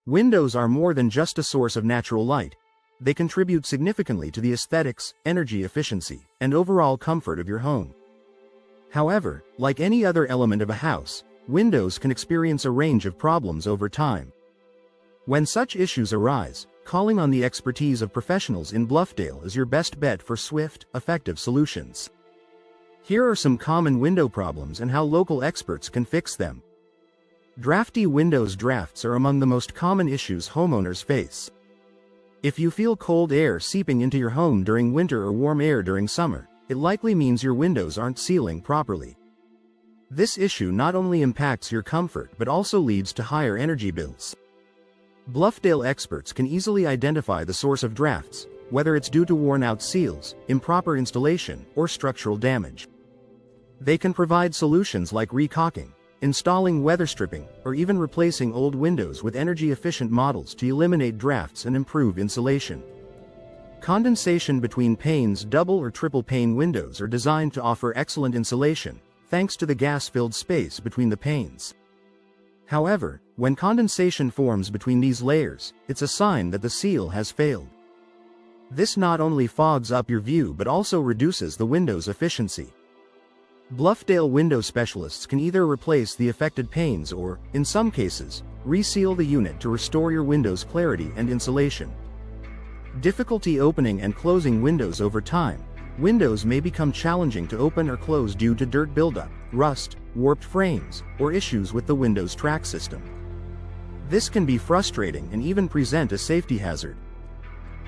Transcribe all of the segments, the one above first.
Windows are more than just a source of natural light. They contribute significantly to the aesthetics, energy efficiency, and overall comfort of your home. However, like any other element of a house, windows can experience a range of problems over time. When such issues arise, calling on the expertise of professionals in Bluffdale is your best bet for swift, effective solutions. Here are some common window problems and how local experts can fix them. Drafty windows. Drafts are among the most common issues homeowners face. If you feel cold air seeping into your home during winter or warm air during summer, it likely means your windows aren't sealing properly. This issue not only impacts your comfort but also leads to higher energy bills. Bluffdale experts can easily identify the source of drafts, whether it's due to worn-out seals, improper installation, or structural damage. They can provide solutions like recaulking, installing weather stripping, or even replacing old windows with energy-efficient models to eliminate drafts and improve insulation. Condensation between panes. Double or triple pane windows are designed to offer excellent insulation, thanks to the gas-filled space between the panes. However, when condensation forms between these layers, it's a sign that the seal has failed. This not only fogs up your view but also reduces the window's efficiency. Bluffdale window specialists can either replace the affected panes or, in some cases, reseal the unit to restore your window's clarity and insulation. Difficulty opening and closing windows. Over time, windows may become challenging to open or close due to dirt buildup, rust, warped frames, or issues with the window's track system. This can be frustrating and even present a safety hazard.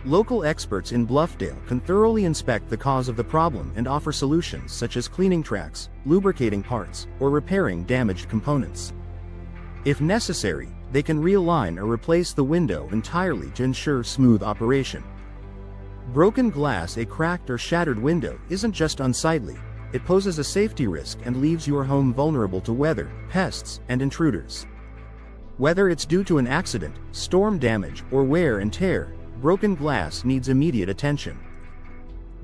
Local experts in Bluffdale can thoroughly inspect the cause of the problem and offer solutions such as cleaning tracks, lubricating parts, or repairing damaged components. If necessary, they can realign or replace the window entirely to ensure smooth operation. Broken glass. A cracked or shattered window isn't just unsightly, it poses a safety risk and leaves your home vulnerable to weather, pests, and intruders. Whether it's due to an accident, storm damage, or wear and tear, broken glass needs immediate attention.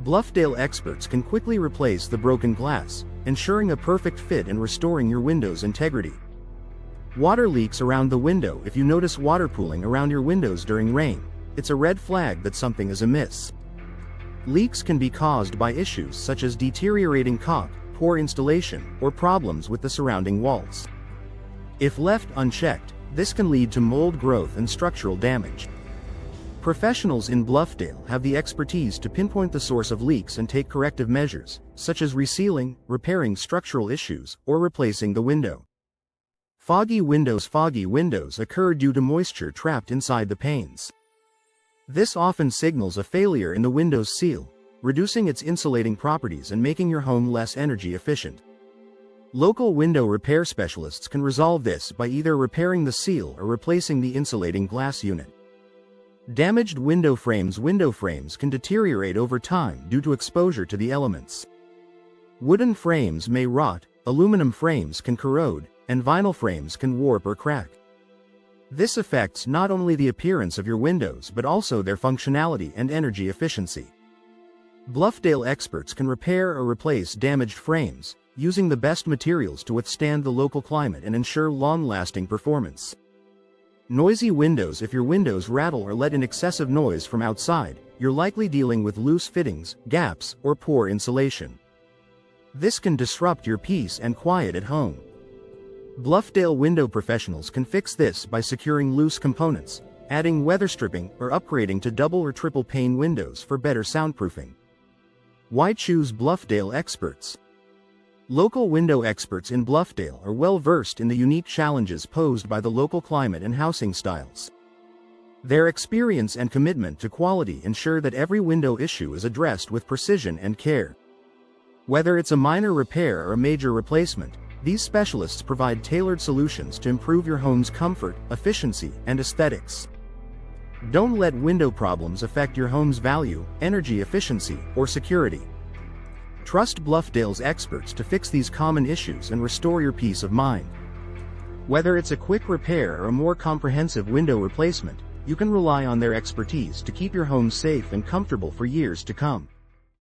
Bluffdale experts can quickly replace the broken glass, ensuring a perfect fit and restoring your window's integrity. Water leaks around the window. If you notice water pooling around your windows during rain, it's a red flag that something is amiss. Leaks can be caused by issues such as deteriorating caulk, poor installation, or problems with the surrounding walls. If left unchecked, this can lead to mold growth and structural damage. Professionals in Bluffdale have the expertise to pinpoint the source of leaks and take corrective measures, such as resealing, repairing structural issues, or replacing the window. Foggy windows. Foggy windows occur due to moisture trapped inside the panes. This often signals a failure in the window's seal, reducing its insulating properties and making your home less energy efficient. Local window repair specialists can resolve this by either repairing the seal or replacing the insulating glass unit. Damaged window frames. Window frames can deteriorate over time due to exposure to the elements. Wooden frames may rot, aluminum frames can corrode, and vinyl frames can warp or crack. This affects not only the appearance of your windows but also their functionality and energy efficiency. Bluffdale experts can repair or replace damaged frames, using the best materials to withstand the local climate and ensure long-lasting performance. Noisy windows. If your windows rattle or let in excessive noise from outside, you're likely dealing with loose fittings, gaps, or poor insulation. This can disrupt your peace and quiet at home. Bluffdale window professionals can fix this by securing loose components, adding weather stripping, or upgrading to double or triple pane windows for better soundproofing. Why choose Bluffdale experts? Local window experts in Bluffdale are well versed in the unique challenges posed by the local climate and housing styles. Their experience and commitment to quality ensure that every window issue is addressed with precision and care. Whether it's a minor repair or a major replacement, these specialists provide tailored solutions to improve your home's comfort, efficiency, and aesthetics. Don't let window problems affect your home's value, energy efficiency, or security. Trust Bluffdale's experts to fix these common issues and restore your peace of mind. Whether it's a quick repair or a more comprehensive window replacement, you can rely on their expertise to keep your home safe and comfortable for years to come.